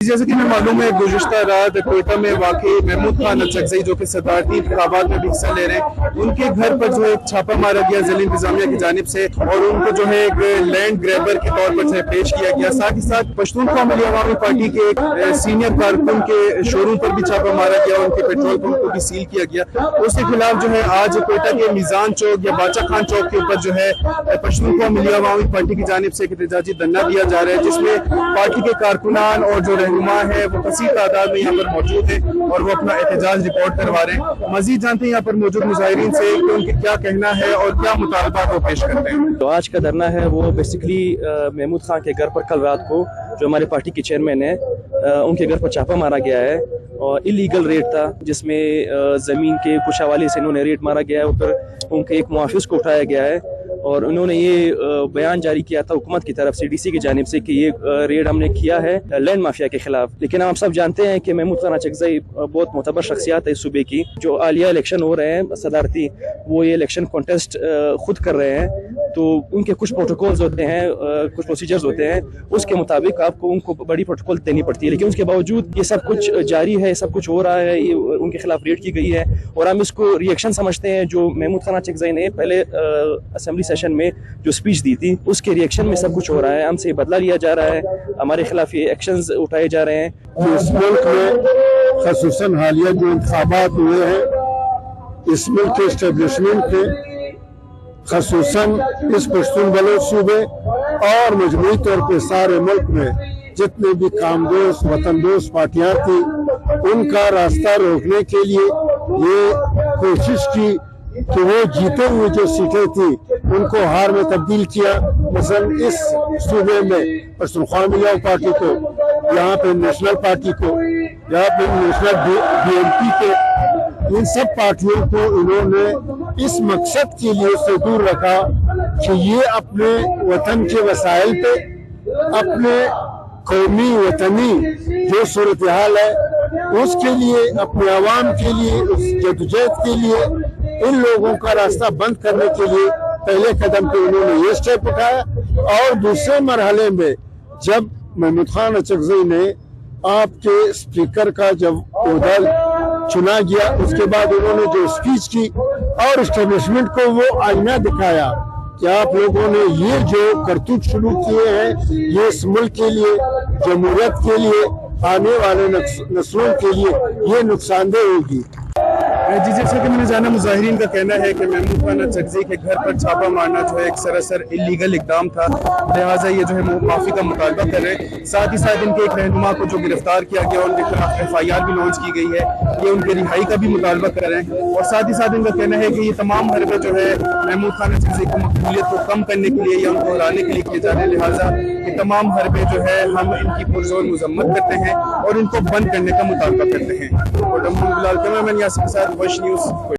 जैसे कि हमें मालूम है गुज़िश्ता रात कोयटा में वाक़ई महमूद खान अचकज़ई जो कि सदारती इंतखाबात में भी हिस्सा ले रहे हैं, उनके घर पर जो एक छापा मारा गया ज़िला इंतज़ामिया की जानिब से और उनको जो है एक लैंड ग्रैबर के तौर पर से पेश किया गया। साथ ही साथ पश्तूनख्वा मिली अवामी पार्टी के एक सीनियर कारकुन के शोरूम पर भी छापा मारा गया, उनके पेट्रोल पंप को भी सील किया गया। उसके खिलाफ जो है आज कोयटा के मीज़ान चौक या बाचा खान चौक के ऊपर जो है पश्तूनख्वा मिली अवामी पार्टी की जानिब से एक एहतजाजी धरना दिया जा रहा है, जिसमें पार्टी के कारकुनान और जो रहनुमा है वो कसी तादाद में यहाँ पर मौजूद है और वो अपना एहतजाज रिपोर्ट करवा रहे हैं। मजीद जानते हैं यहाँ पर मौजूद मुजाहिरीन से कि उनके क्या कहना है और क्या मुतालबात वो पेश करते हैं। तो आज का धरना है वो बेसिकली महमूद खान के घर पर कल रात को जो हमारे पार्टी के चेयरमैन है उनके घर पर छापा मारा गया है और इलीगल रेड था, जिसमें ज़मीन के कुछ हवाले से इन्होंने रेड मारा गया है। ऊपर उनके एक मुआफिस को उठाया गया है और उन्होंने ये बयान जारी किया था हुकूमत की तरफ से डीसी की जानिब से कि ये रेड हमने किया है लैंड माफिया के खिलाफ। लेकिन हम सब जानते हैं कि महमूद खान अचकज़ई बहुत मोतबर शख्सियत है इस सूबे की। जो आलिया इलेक्शन हो रहे हैं सदारती, वो ये इलेक्शन कॉन्टेस्ट खुद कर रहे हैं, तो उनके कुछ प्रोटोकॉल्स होते हैं, कुछ प्रोसीजर्स होते हैं, उसके मुताबिक आपको उनको बड़ी प्रोटोकॉल देनी पड़ती है। लेकिन उसके बावजूद ये सब कुछ जारी है, सब कुछ हो रहा है, ये उनके खिलाफ रेड की गई है और हम इसको रिएक्शन समझते हैं। जो महमूद खान अचकज़ई ने पहले असेंबली सेशन में जो स्पीच दी थी उसके रिएक्शन में सब कुछ हो रहा है, हमसे बदला लिया जा रहा है, हमारे खिलाफ ये एक्शंस उठाए जा रहे हैं। इस मुल्क में खसूसन हालिया जो इंतखाबात हुए हैं, इस मुल्क के इस्टेब्लिशमेंट के खसूसन इस पश्तून बलोच सूबे और मजमूई तौर पर सारे मुल्क में जितने भी कामदोस्त वतन दोस्त पार्टियां थी, उनका रास्ता रोकने के लिए ये कोशिश की कि वो जीते हुए जो सीटें थी उनको हार में तब्दील किया। मसलन इस सूबे में पश्तूनख्वा मिली पार्टी को, यहाँ पे नेशनल पार्टी को, यहाँ पे नेशनल BNP के, इन सब पार्टियों को इन्होंने इस मकसद के लिए उससे दूर रखा कि ये अपने वतन के वसाइल पे, अपने कौमी वतनी जो सूरत हाल है उसके लिए, अपने आवाम के लिए, उस जदोजहद के लिए इन लोगों का रास्ता बंद करने के लिए पहले कदम पे उन्होंने ये स्टेप उठाया। और दूसरे मरहले में जब महमूद खान अचकज़ई ने आपके स्पीकर का जब ओहदा चुना गया, उसके बाद उन्होंने जो स्पीच की और एस्टेब्लिशमेंट को वो आईना दिखाया कि आप लोगों ने ये जो करतूत शुरू किए हैं ये इस मुल्क के लिए, जमहूरियत के लिए, आने वाले नस्लों के लिए ये नुकसानदेह होगी। जी, जैसे कि मैंने जाना मुजाहिरीन का कहना है कि महमूद खान अचकज़ई के घर पर छापा मारना जो है एक सरासर इलीगल इकदाम था, लिहाजा ये जो है माफ़ी का मुतालबा कर रहे हैं। साथ ही साथ इनके एक रहनुमा को जो गिरफ्तार किया गया उनके खिलाफ FIR भी लॉन्च की गई है, ये उनके रिहाई का भी मुतालबा कर रहे हैं। और साथ ही साथ इनका कहना है कि ये तमाम हरबे जो है महमूद खान अचकज़ई की मकबूलियत को कम करने के लिए या उनको हराने के लिए किए जा रहे हैं, लिहाजा ये तमाम हरबे जो है हम इनकी पुरज़ोर मजम्मत करते हैं और इनको बंद करने का मुतालबा करते हैं। और कैमरामैन यासिर के साथ वॉइस न्यूज़।